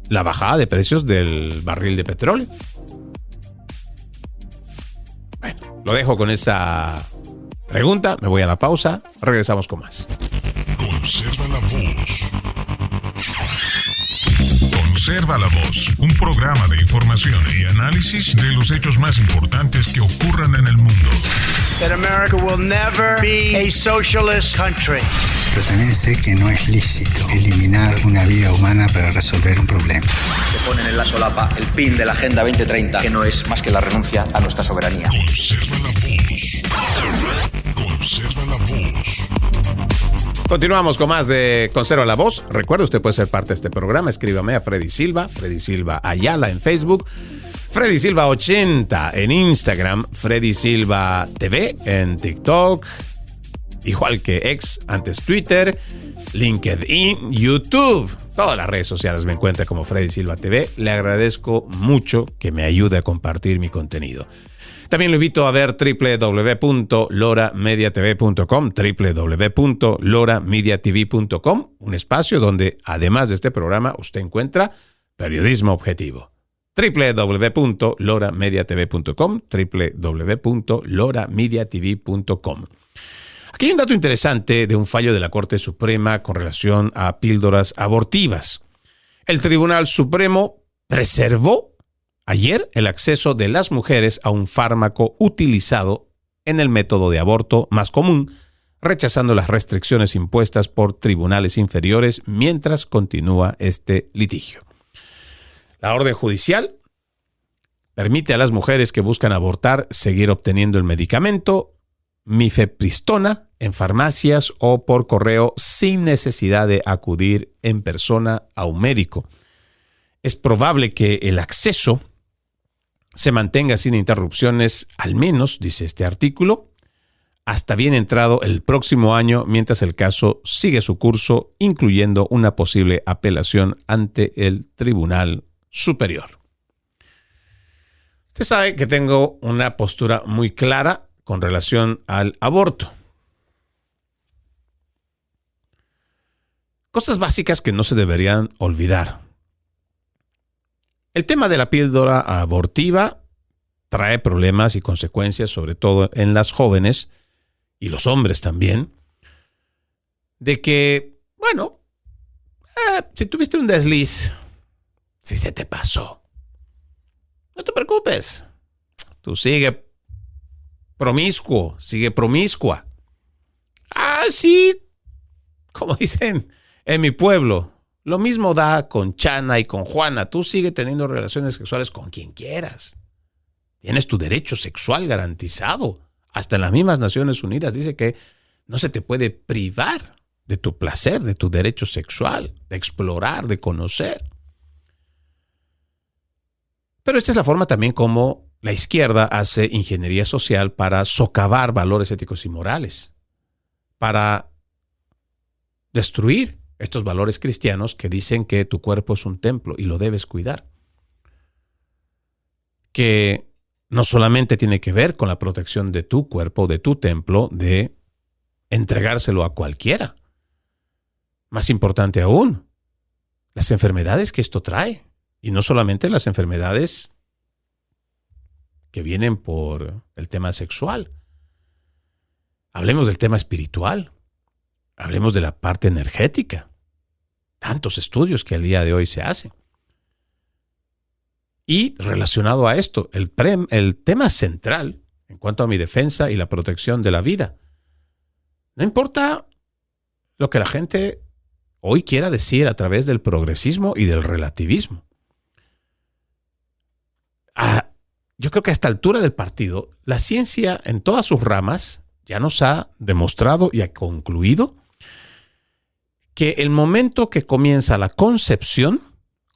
la bajada de precios del barril de petróleo? Bueno, lo dejo con esa pregunta, me voy a la pausa, regresamos con más. Conserva la voz. Conserva la voz, un programa de información y análisis de los hechos más importantes que ocurran en el mundo. That America will never be a socialist country. Pero también sé que no es lícito eliminar una vida humana para resolver un problema. Se ponen en la solapa el PIN de la Agenda 2030, que no es más que la renuncia a nuestra soberanía. Conserva la voz. Conserva la voz. Continuamos con más de Conserva la Voz. Recuerde, usted puede ser parte de este programa. Escríbame a Freddy Silva Ayala en Facebook, Freddy Silva 80 en Instagram, Freddy Silva TV en TikTok, igual que ex, antes Twitter, LinkedIn, YouTube. Todas las redes sociales me encuentra como Freddy Silva TV. Le agradezco mucho que me ayude a compartir mi contenido. También lo invito a ver www.loramediatv.com, www.loramediatv.com, un espacio donde, además de este programa, usted encuentra periodismo objetivo. www.loramediatv.com, www.loramediatv.com. Aquí hay un dato interesante de un fallo de la Corte Suprema con relación a píldoras abortivas. El Tribunal Supremo preservó ayer el acceso de las mujeres a un fármaco utilizado en el método de aborto más común, rechazando las restricciones impuestas por tribunales inferiores mientras continúa este litigio. La orden judicial permite a las mujeres que buscan abortar seguir obteniendo el medicamento mifepristona en farmacias o por correo sin necesidad de acudir en persona a un médico. Es probable que el acceso se mantenga sin interrupciones, al menos, dice este artículo, hasta bien entrado el próximo año, mientras el caso sigue su curso, incluyendo una posible apelación ante el Tribunal Superior. Usted sabe que tengo una postura muy clara con relación al aborto. Cosas básicas que no se deberían olvidar. El tema de la píldora abortiva trae problemas y consecuencias, sobre todo en las jóvenes y los hombres también, de que, bueno, si tuviste un desliz, si se te pasó, no te preocupes. Tú sigue promiscuo, sigue promiscua. Sí, como dicen en mi pueblo, Lo mismo da con Chana y con Juana. Tú sigue teniendo relaciones sexuales con quien quieras. Tienes tu derecho sexual garantizado. Hasta en las mismas Naciones Unidas dice que no se te puede privar de tu placer, de tu derecho sexual, de explorar, de conocer. Pero esta es la forma también como la izquierda hace ingeniería social para socavar valores éticos y morales, para destruir estos valores cristianos que dicen que tu cuerpo es un templo y lo debes cuidar. Que no solamente tiene que ver con la protección de tu cuerpo, de tu templo, de entregárselo a cualquiera. Más importante aún, las enfermedades que esto trae. Y no solamente las enfermedades que vienen por el tema sexual. Hablemos del tema espiritual. Hablemos de la parte energética. Tantos estudios que al día de hoy se hacen. Y relacionado a esto, el tema central en cuanto a mi defensa y la protección de la vida. No importa lo que la gente hoy quiera decir a través del progresismo y del relativismo. Yo creo que a esta altura del partido, la ciencia en todas sus ramas ya nos ha demostrado y ha concluido que el momento que comienza la concepción,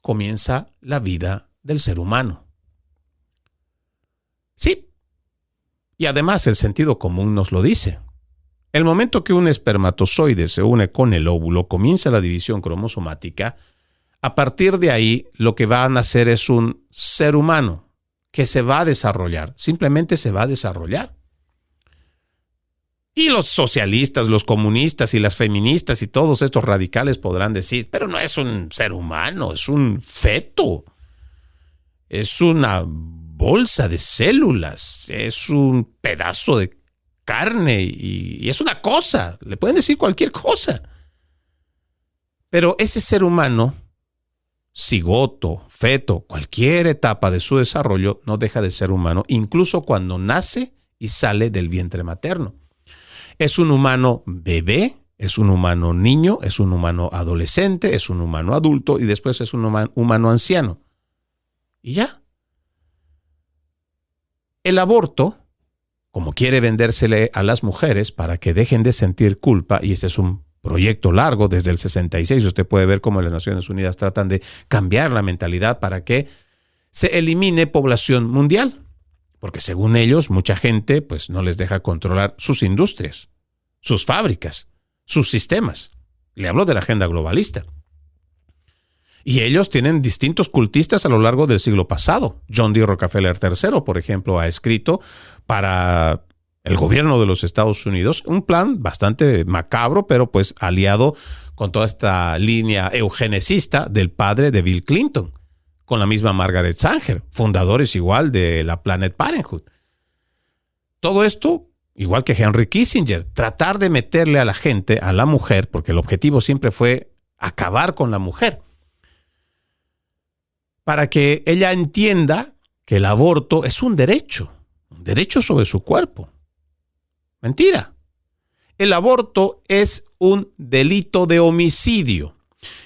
comienza la vida del ser humano. Sí, y además el sentido común nos lo dice. El momento que un espermatozoide se une con el óvulo, comienza la división cromosomática. A partir de ahí, lo que va a nacer es un ser humano que se va a desarrollar, simplemente se va a desarrollar. Y los socialistas, los comunistas y las feministas y todos estos radicales podrán decir, pero no es un ser humano, es un feto, es una bolsa de células, es un pedazo de carne y es una cosa, le pueden decir cualquier cosa. Pero ese ser humano, cigoto, feto, cualquier etapa de su desarrollo no deja de ser humano, incluso cuando nace y sale del vientre materno. Es un humano bebé, es un humano niño, es un humano adolescente, es un humano adulto y después es un humano anciano. Y ya. El aborto, como quiere vendérsele a las mujeres para que dejen de sentir culpa, y este es un proyecto largo desde el 66, usted puede ver cómo las Naciones Unidas tratan de cambiar la mentalidad para que se elimine población mundial. Porque según ellos, mucha gente pues no les deja controlar sus industrias, sus fábricas, sus sistemas. Le hablo de la agenda globalista. Y ellos tienen distintos cultistas a lo largo del siglo pasado. John D. Rockefeller III, por ejemplo, ha escrito para el gobierno de los Estados Unidos un plan bastante macabro, pero pues aliado con toda esta línea eugenicista del padre de Bill Clinton, con la misma Margaret Sanger, fundadores igual de la Planned Parenthood. Todo esto, igual que Henry Kissinger, tratar de meterle a la gente, a la mujer, porque el objetivo siempre fue acabar con la mujer, para que ella entienda que el aborto es un derecho sobre su cuerpo. Mentira. El aborto es un delito de homicidio.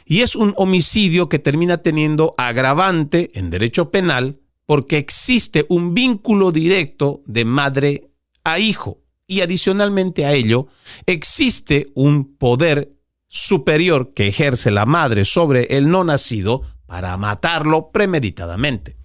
Y es un homicidio que termina teniendo agravante en derecho penal porque existe un vínculo directo de madre a hijo. Y adicionalmente a ello, existe un poder superior que ejerce la madre sobre el no nacido para matarlo premeditadamente.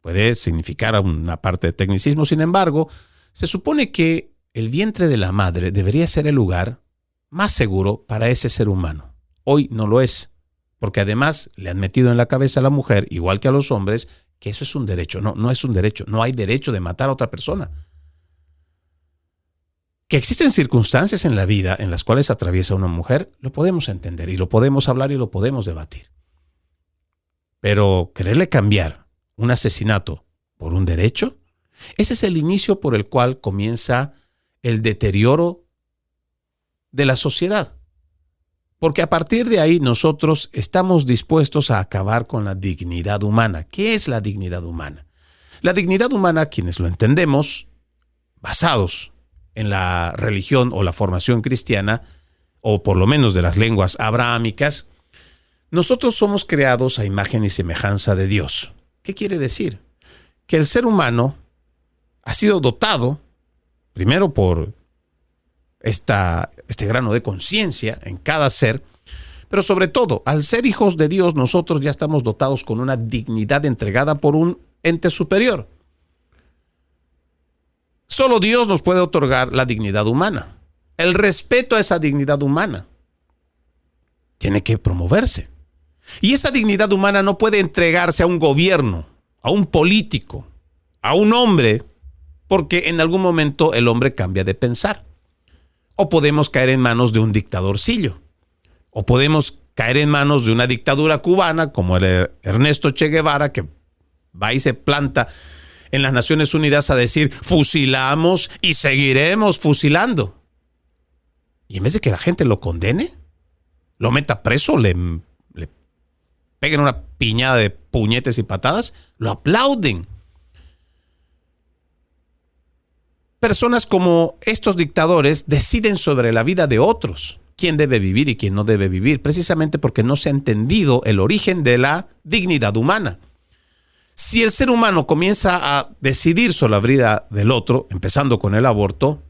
Puede significar una parte de tecnicismo, sin embargo, se supone que el vientre de la madre debería ser el lugar más seguro para ese ser humano. Hoy no lo es, porque además le han metido en la cabeza a la mujer, igual que a los hombres, que eso es un derecho. No, no es un derecho. No hay derecho de matar a otra persona. Que existen circunstancias en la vida en las cuales atraviesa una mujer, lo podemos entender y lo podemos hablar y lo podemos debatir. Pero quererle cambiar un asesinato por un derecho, ese es el inicio por el cual comienza el deterioro de la sociedad. Porque a partir de ahí nosotros estamos dispuestos a acabar con la dignidad humana. ¿Qué es la dignidad humana? La dignidad humana, quienes lo entendemos, basados en la religión o la formación cristiana, o por lo menos de las lenguas abrahámicas, Nosotros somos creados a imagen y semejanza de Dios. ¿Qué quiere decir? Que el ser humano ha sido dotado, primero por este grano de conciencia en cada ser, pero sobre todo, al ser hijos de Dios, nosotros ya estamos dotados con una dignidad entregada por un ente superior. Solo Dios nos puede otorgar la dignidad humana. El respeto a esa dignidad humana tiene que promoverse. Y esa dignidad humana no puede entregarse a un gobierno, a un político, a un hombre, porque en algún momento el hombre cambia de pensar. O podemos caer en manos de un dictadorcillo. O podemos caer en manos de una dictadura cubana, como el Ernesto Che Guevara, que va y se planta en las Naciones Unidas a decir, fusilamos y seguiremos fusilando. Y en vez de que la gente lo condene, lo meta preso, le peguen una piñada de puñetes y patadas, lo aplauden. Personas como estos dictadores deciden sobre la vida de otros, quién debe vivir y quién no debe vivir, precisamente porque no se ha entendido el origen de la dignidad humana. Si el ser humano comienza a decidir sobre la vida del otro, empezando con el aborto,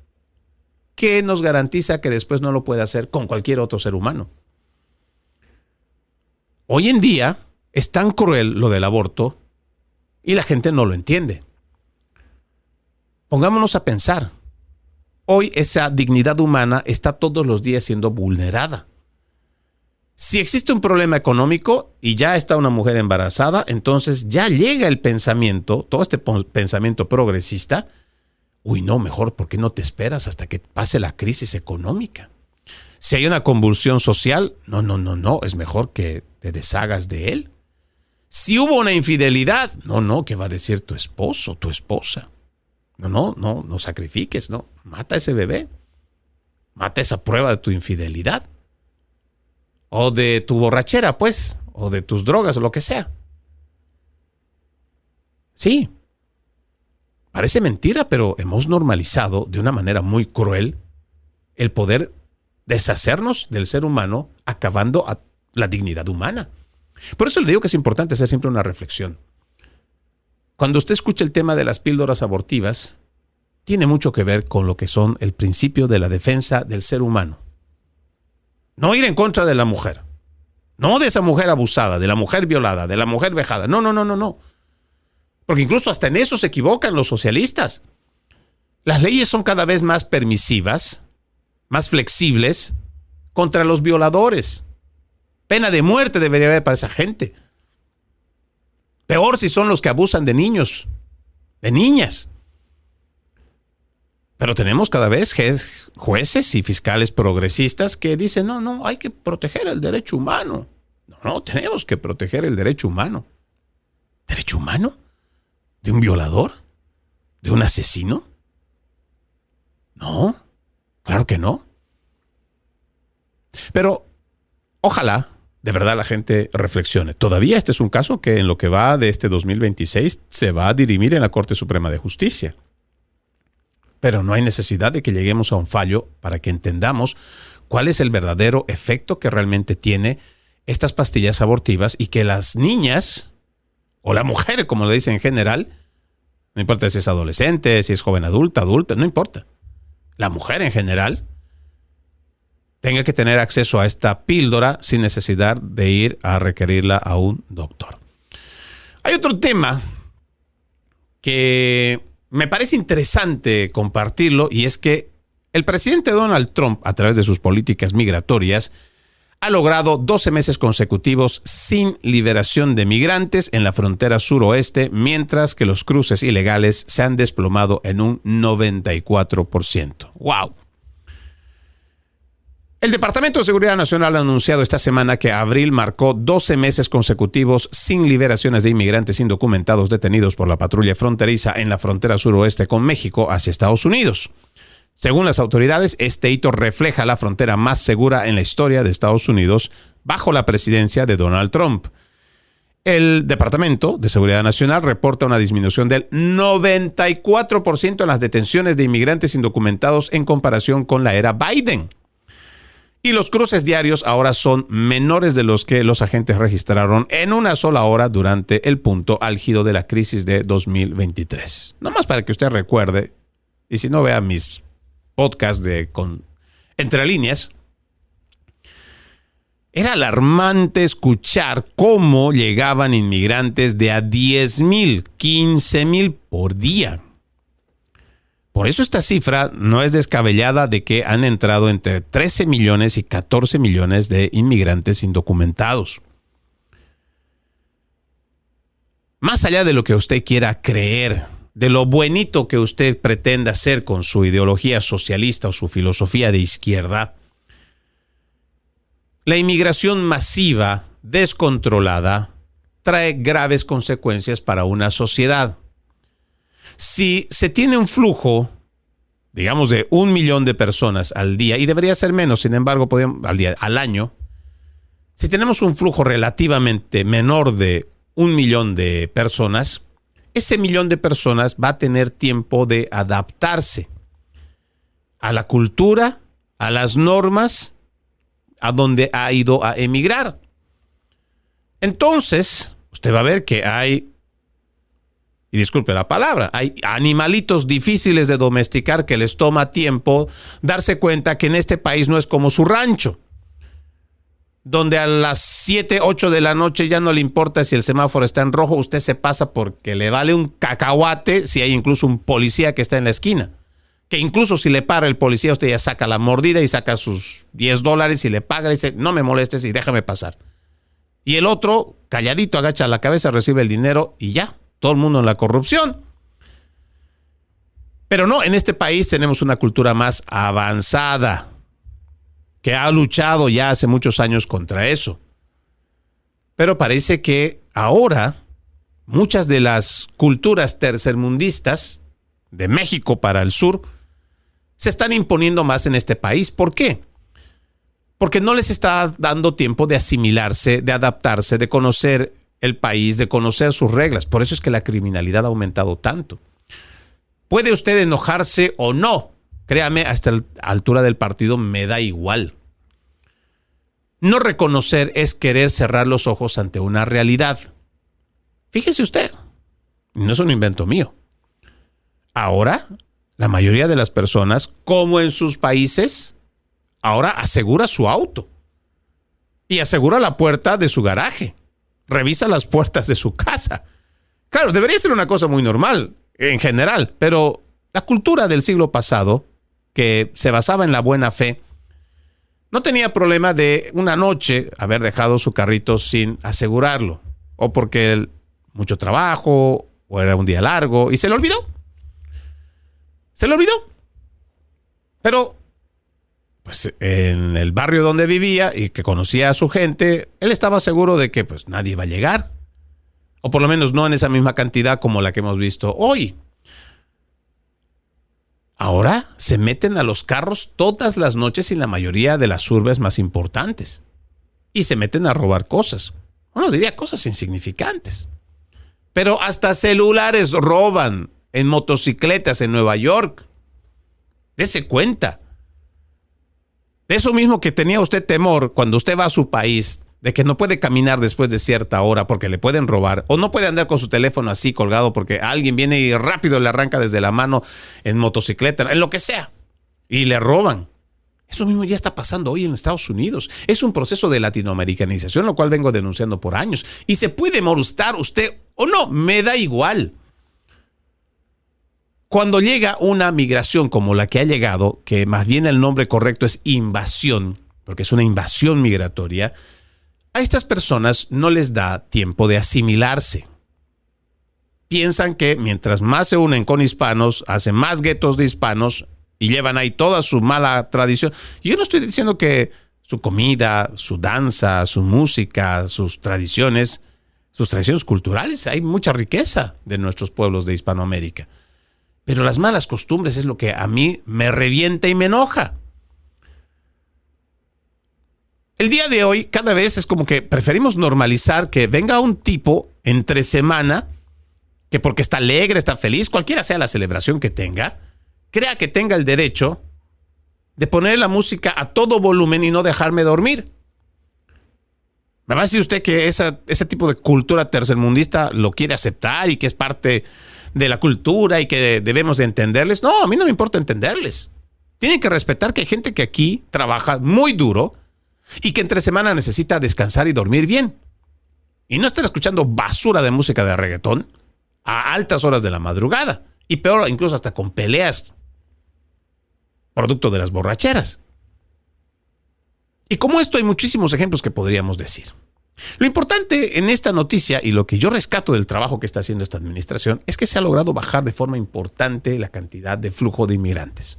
¿qué nos garantiza que después no lo puede hacer con cualquier otro ser humano? Hoy en día es tan cruel lo del aborto y la gente no lo entiende. Pongámonos a pensar. Hoy esa dignidad humana está todos los días siendo vulnerada. Si existe un problema económico y ya está una mujer embarazada, entonces ya llega el pensamiento, todo este pensamiento progresista, uy, no, mejor, ¿por qué no te esperas hasta que pase la crisis económica? Si hay una convulsión social, no, es mejor que te deshagas de él. Si hubo una infidelidad, no, ¿qué va a decir tu esposo, tu esposa? No sacrifiques, no, mata a ese bebé. Mata esa prueba de tu infidelidad. O de tu borrachera, pues, o de tus drogas, o lo que sea. Sí, parece mentira, pero hemos normalizado de una manera muy cruel el poder deshacernos del ser humano, acabando a la dignidad humana. Por eso le digo que es importante hacer siempre una reflexión. Cuando usted escucha el tema de las píldoras abortivas, tiene mucho que ver con lo que son el principio de la defensa del ser humano. No ir en contra de la mujer. No de esa mujer abusada, de la mujer violada, de la mujer vejada. No. Porque incluso hasta en eso se equivocan los socialistas. Las leyes son cada vez más permisivas, más flexibles contra los violadores. Pena de muerte debería haber para esa gente. Peor si son los que abusan de niños, de niñas. Pero tenemos cada vez jueces y fiscales progresistas que dicen, no, hay que proteger el derecho humano. No, tenemos que proteger el derecho humano. ¿Derecho humano? ¿De un violador? ¿De un asesino? No, claro que no. Pero ojalá de verdad la gente reflexione. Todavía este es un caso que en lo que va de este 2026 se va a dirimir en la Corte Suprema de Justicia. Pero no hay necesidad de que lleguemos a un fallo para que entendamos cuál es el verdadero efecto que realmente tiene estas pastillas abortivas y que las niñas, o la mujer, como le dicen en general, no importa si es adolescente, si es joven adulta, no importa. La mujer en general tenga que tener acceso a esta píldora sin necesidad de ir a requerirla a un doctor. Hay otro tema que me parece interesante compartirlo, y es que el presidente Donald Trump, a través de sus políticas migratorias, ha logrado 12 meses consecutivos sin liberación de migrantes en la frontera suroeste, mientras que los cruces ilegales se han desplomado en un 94%. ¡Wow! El Departamento de Seguridad Nacional ha anunciado esta semana que abril marcó 12 meses consecutivos sin liberaciones de inmigrantes indocumentados detenidos por la patrulla fronteriza en la frontera suroeste con México hacia Estados Unidos. Según las autoridades, este hito refleja la frontera más segura en la historia de Estados Unidos bajo la presidencia de Donald Trump. El Departamento de Seguridad Nacional reporta una disminución del 94% en las detenciones de inmigrantes indocumentados en comparación con la era Biden. Y los cruces diarios ahora son menores de los que los agentes registraron en una sola hora durante el punto álgido de la crisis de 2023. Nomás para que usted recuerde, y si no, vea mis podcasts con Entre Líneas. Era alarmante escuchar cómo llegaban inmigrantes de a 10,000, 15,000 por día. Por eso esta cifra no es descabellada de que han entrado entre 13 millones y 14 millones de inmigrantes indocumentados. Más allá de lo que usted quiera creer, de lo buenito que usted pretenda hacer con su ideología socialista o su filosofía de izquierda, la inmigración masiva, descontrolada, trae graves consecuencias para una sociedad. Si se tiene un flujo, digamos, de 1 millón de personas al día, y debería ser menos, sin embargo, al año, si tenemos un flujo relativamente menor de 1 millón de personas, ese millón de personas va a tener tiempo de adaptarse a la cultura, a las normas, a donde ha ido a emigrar. Entonces, usted va a ver que hay, y disculpe la palabra, hay animalitos difíciles de domesticar que les toma tiempo darse cuenta que en este país no es como su rancho, donde a las 7, 8 de la noche ya no le importa si el semáforo está en rojo, usted se pasa porque le vale un cacahuate si hay incluso un policía que está en la esquina. Que incluso si le para el policía, usted ya saca la mordida y saca sus $10 y le paga y dice, no me molestes y déjame pasar. Y el otro, calladito, agacha la cabeza, recibe el dinero y ya. Todo el mundo en la corrupción. Pero no, en este país tenemos una cultura más avanzada que ha luchado ya hace muchos años contra eso. Pero parece que ahora muchas de las culturas tercermundistas de México para el sur se están imponiendo más en este país. ¿Por qué? Porque no les está dando tiempo de asimilarse, de adaptarse, de conocer el país, de conocer sus reglas. Por eso es que la criminalidad ha aumentado tanto. Puede usted enojarse o no. Créame, hasta la altura del partido me da igual. No reconocer es querer cerrar los ojos ante una realidad. Fíjese usted, no es un invento mío. Ahora, la mayoría de las personas, como en sus países, ahora asegura su auto y asegura la puerta de su garaje. Revisa las puertas de su casa. Claro, debería ser una cosa muy normal en general, pero la cultura del siglo pasado, que se basaba en la buena fe, no tenía problema de una noche haber dejado su carrito sin asegurarlo, o porque mucho trabajo, o era un día largo, y se le olvidó. Se le olvidó. Pero pues en el barrio donde vivía y que conocía a su gente, él estaba seguro de que pues nadie iba a llegar. O por lo menos no en esa misma cantidad como la que hemos visto hoy. Ahora se meten a los carros todas las noches en la mayoría de las urbes más importantes. Y se meten a robar cosas. Bueno, diría cosas insignificantes. Pero hasta celulares roban en motocicletas en Nueva York. Dese cuenta. De eso mismo que tenía usted temor cuando usted va a su país, de que no puede caminar después de cierta hora porque le pueden robar, o no puede andar con su teléfono así colgado porque alguien viene y rápido le arranca desde la mano en motocicleta, en lo que sea, y le roban. Eso mismo ya está pasando hoy en Estados Unidos. Es un proceso de latinoamericanización, lo cual vengo denunciando por años. Y se puede molestar usted o no, me da igual. Cuando llega una migración como la que ha llegado, que más bien el nombre correcto es invasión, porque es una invasión migratoria, a estas personas no les da tiempo de asimilarse. Piensan que mientras más se unen con hispanos, hacen más guetos de hispanos y llevan ahí toda su mala tradición. Y yo no estoy diciendo que su comida, su danza, su música, sus tradiciones culturales, hay mucha riqueza de nuestros pueblos de Hispanoamérica. Pero las malas costumbres es lo que a mí me revienta y me enoja. El día de hoy, cada vez es como que preferimos normalizar que venga un tipo entre semana, que porque está alegre, está feliz, cualquiera sea la celebración que tenga, crea que tenga el derecho de poner la música a todo volumen y no dejarme dormir. ¿Me va a decir usted que ese tipo de cultura tercermundista lo quiere aceptar y que es parte de la cultura y que debemos de entenderles? No, a mí no me importa entenderles. Tienen que respetar que hay gente que aquí trabaja muy duro y que entre semana necesita descansar y dormir bien. Y no estar escuchando basura de música de reggaetón a altas horas de la madrugada. Y peor, incluso hasta con peleas producto de las borracheras. Y como esto hay muchísimos ejemplos que podríamos decir. Lo importante en esta noticia y lo que yo rescato del trabajo que está haciendo esta administración es que se ha logrado bajar de forma importante la cantidad de flujo de inmigrantes.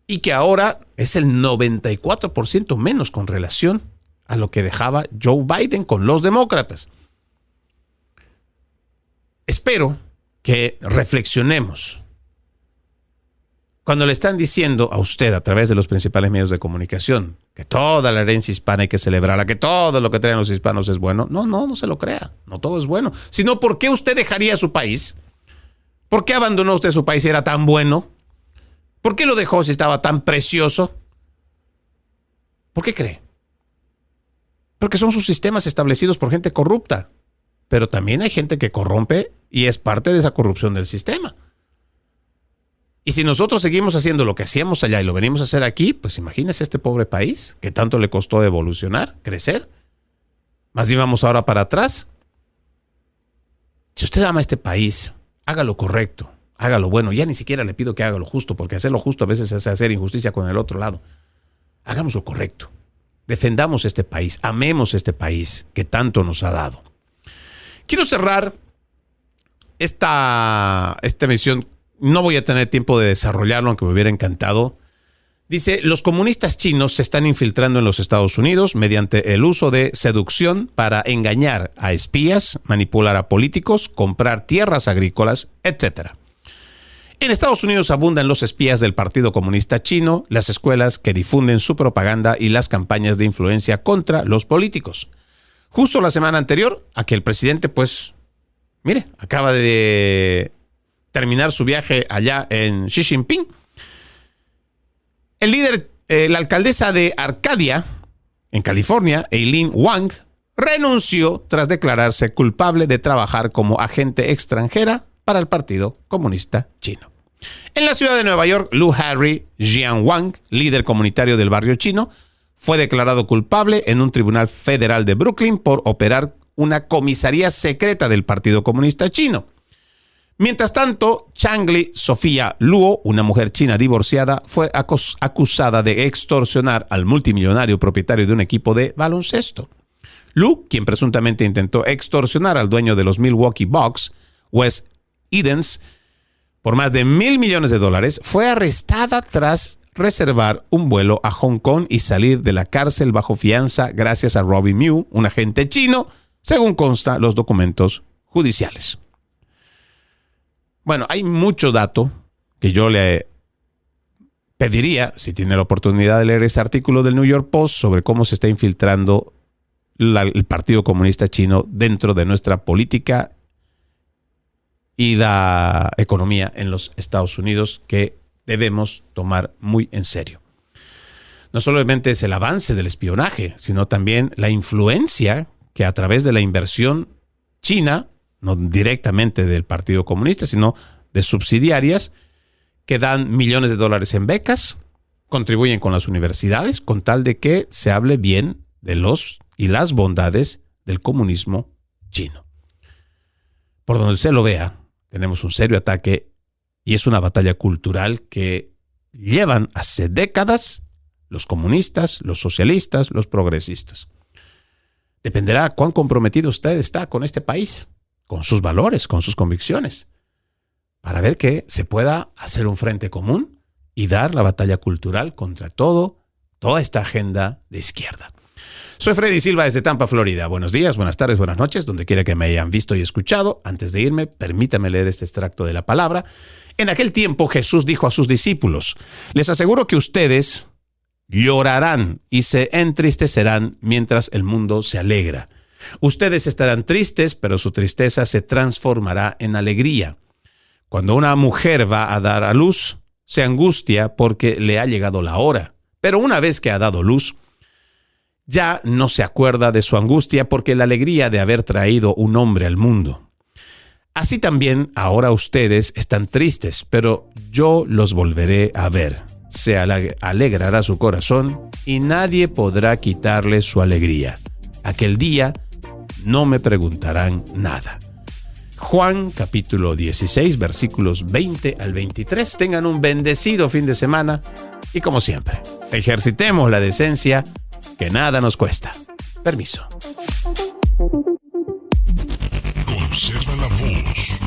Y que ahora es el 94% menos con relación a lo que dejaba Joe Biden con los demócratas. Espero que reflexionemos. Cuando le están diciendo a usted a través de los principales medios de comunicación que toda la herencia hispana hay que celebrarla, que todo lo que traen los hispanos es bueno, no se lo crea. No todo es bueno. Sino, ¿por qué usted dejaría su país? ¿Por qué abandonó usted su país si era tan bueno? ¿Por qué lo dejó si estaba tan precioso? ¿Por qué cree? Porque son sus sistemas establecidos por gente corrupta. Pero también hay gente que corrompe y es parte de esa corrupción del sistema. Y si nosotros seguimos haciendo lo que hacíamos allá y lo venimos a hacer aquí, pues imagínese este pobre país que tanto le costó evolucionar, crecer. Más bien vamos ahora para atrás. Si usted ama este país, haga lo correcto, haga lo bueno. Ya ni siquiera le pido que haga lo justo, porque hacer lo justo a veces es hacer injusticia con el otro lado. Hagamos lo correcto. Defendamos este país, amemos este país que tanto nos ha dado. Quiero cerrar esta emisión. No voy a tener tiempo de desarrollarlo, aunque me hubiera encantado. Dice, los comunistas chinos se están infiltrando en los Estados Unidos mediante el uso de seducción para engañar a espías, manipular a políticos, comprar tierras agrícolas, etc. En Estados Unidos abundan los espías del Partido Comunista Chino, las escuelas que difunden su propaganda y las campañas de influencia contra los políticos. Justo la semana anterior a que el presidente, acaba de terminar su viaje allá en Xi Jinping, la alcaldesa de Arcadia, en California, Eileen Wang, renunció tras declararse culpable de trabajar como agente extranjera para el Partido Comunista Chino. En la ciudad de Nueva York, Lu Harry Jian Wang, líder comunitario del barrio chino, fue declarado culpable en un tribunal federal de Brooklyn por operar una comisaría secreta del Partido Comunista Chino. Mientras tanto, Changli Sofía Luo, una mujer china divorciada, fue acusada de extorsionar al multimillonario propietario de un equipo de baloncesto. Lu, quien presuntamente intentó extorsionar al dueño de los Milwaukee Bucks, Wes Edens, por más de $1,000 millones, fue arrestada tras reservar un vuelo a Hong Kong y salir de la cárcel bajo fianza gracias a Robbie Mew, un agente chino, según consta los documentos judiciales. Bueno, hay mucho dato que yo le pediría, si tiene la oportunidad de leer ese artículo del New York Post sobre cómo se está infiltrando el Partido Comunista Chino dentro de nuestra política y la economía en los Estados Unidos, que debemos tomar muy en serio. No solamente es el avance del espionaje, sino también la influencia que a través de la inversión china, no directamente del Partido Comunista, sino de subsidiarias, que dan millones de dólares en becas, contribuyen con las universidades, con tal de que se hable bien de los y las bondades del comunismo chino. Por donde usted lo vea, tenemos un serio ataque y es una batalla cultural que llevan hace décadas los comunistas, los socialistas, los progresistas. Dependerá cuán comprometido usted está con este país, con sus valores, con sus convicciones, para ver que se pueda hacer un frente común y dar la batalla cultural contra toda esta agenda de izquierda. Soy Freddy Silva desde Tampa, Florida. Buenos días, buenas tardes, buenas noches, donde quiera que me hayan visto y escuchado. Antes de irme, permítame leer este extracto de la palabra. En aquel tiempo Jesús dijo a sus discípulos: les aseguro que ustedes llorarán y se entristecerán mientras el mundo se alegra. Ustedes estarán tristes, pero su tristeza se transformará en alegría. Cuando una mujer va a dar a luz, se angustia porque le ha llegado la hora. Pero una vez que ha dado luz, ya no se acuerda de su angustia porque la alegría de haber traído un hombre al mundo. Así también ahora ustedes están tristes, pero yo los volveré a ver. Se alegrará su corazón y nadie podrá quitarle su alegría. Aquel día no me preguntarán nada. Juan capítulo 16, versículos 20 al 23. Tengan un bendecido fin de semana y como siempre, ejercitemos la decencia que nada nos cuesta. Permiso. Conserva la voz.